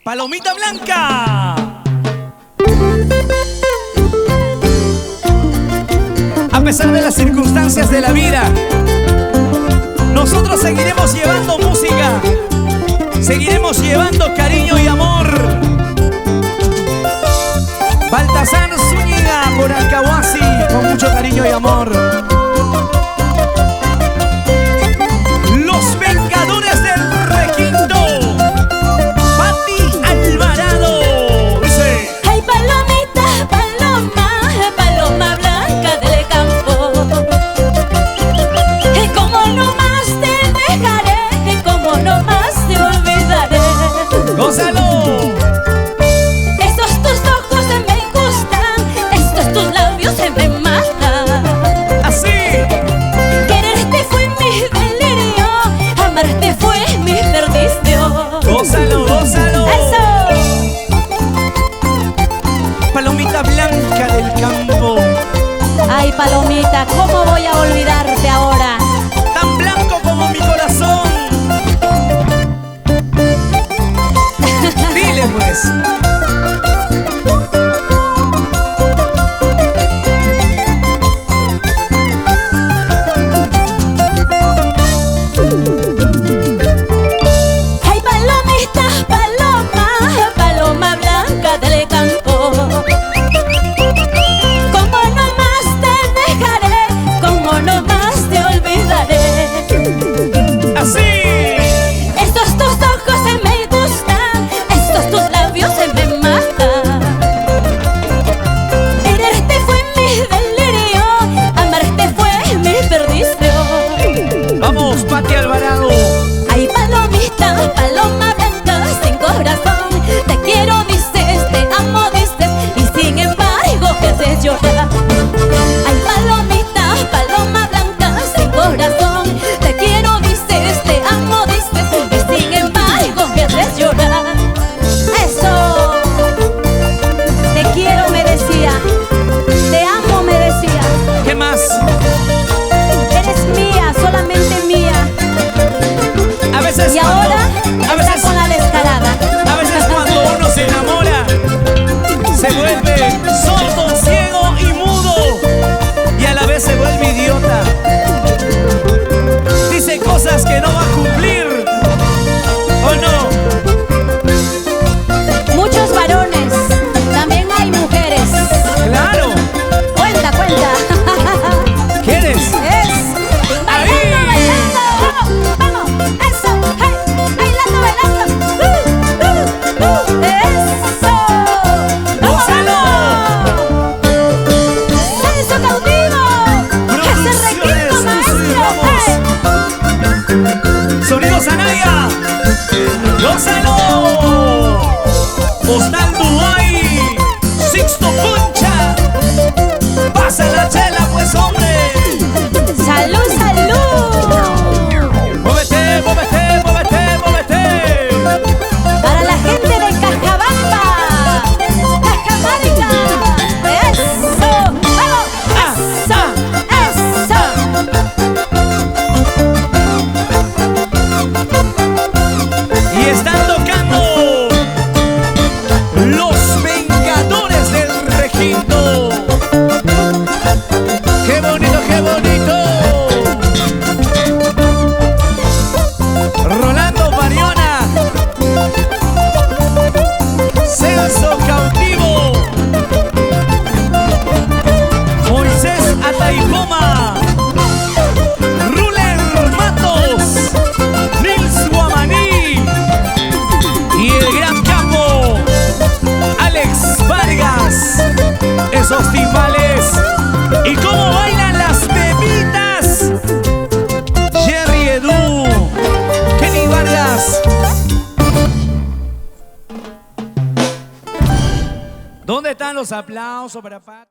Palomita Blanca. A pesar de las circunstancias de la vida, nosotros seguiremos llevando música, seguiremos llevando cariño y amor. Baltasar Zúñiga por Alcahuasi, con mucho cariño y amor. Los Vengadores del Requinto, Pati Alvarado. Dice: ay, palomita, paloma, paloma blanca del campo, como no más te dejaré, como no más te olvidaré. ¡Gózalo! Estos tus ojos me gustan, estos tus labios me matan. Así. Quererte fue mi delirio, amarte fue mi perdición. ¡Gózalo, gózalo! ¡Eso! Palomita Blanca del campo, Ay, palomita, ¿cómo voy a olvidarte ahora? tan blanco como mi corazón. Dile pues. Ay, palomita, paloma, paloma blanca del campo, como no más te dejaré, como no más te olvidaré. Así. Estos tus ojos me gustan, estos tus labios me matan. Quererte fue mi delirio, amarte fue mi perdición. Vamos, Pati Alvarado. Ay, palomita, paloma blanca sin corazón, te quiero dices, te amo dices, y sin embargo me haces llorar. Ay, palomita, paloma blanca sin corazón, te quiero dices, te amo dices, y sin embargo me haces llorar. Eso, te quiero me decía, te amo me decía, ¿Qué más? eres mía, solamente mía. A veces Y ahora está con la descarada. a veces cuando uno se enamora, se vuelve sordo, ciego y mudo, y a la vez se vuelve idiota. Dice cosas que no va a cumplir, ¿o no? Muchos varones, también hay mujeres. ¡Claro! Cuenta, cuenta. ¿Quieres? Es bailando, bailando. Vamos, vamos. Eso, hey, bailando, bailando. Eso. ¡Gózalo! Censo cautivo. Es el requinto, maestro. Hey. ¡Sonido Zanaya! ¡Gózalo! Hostal Dubái, Sixto Concha. ¡Pasa la chela, pues, hombre! Salud, salud. ¡Muévete, muévete, muévete, muévete! Para la gente de Cajabamba, Cajamarca. Eso. Vamos. Eso. Eso. Y están tocando Los Vengadores del Requinto. ¡Qué bonito, qué bonito! Rolando Mariona, Censo Cautivo, Moisés Ataipoma, Ruler Matos, Nils Guamaní y el gran capo Alex Vargas. Esos timbales. ¿Y cómo bailan las bebitas? Jerry Edu, Kenny Vargas. ¿Dónde están los aplausos para Pat?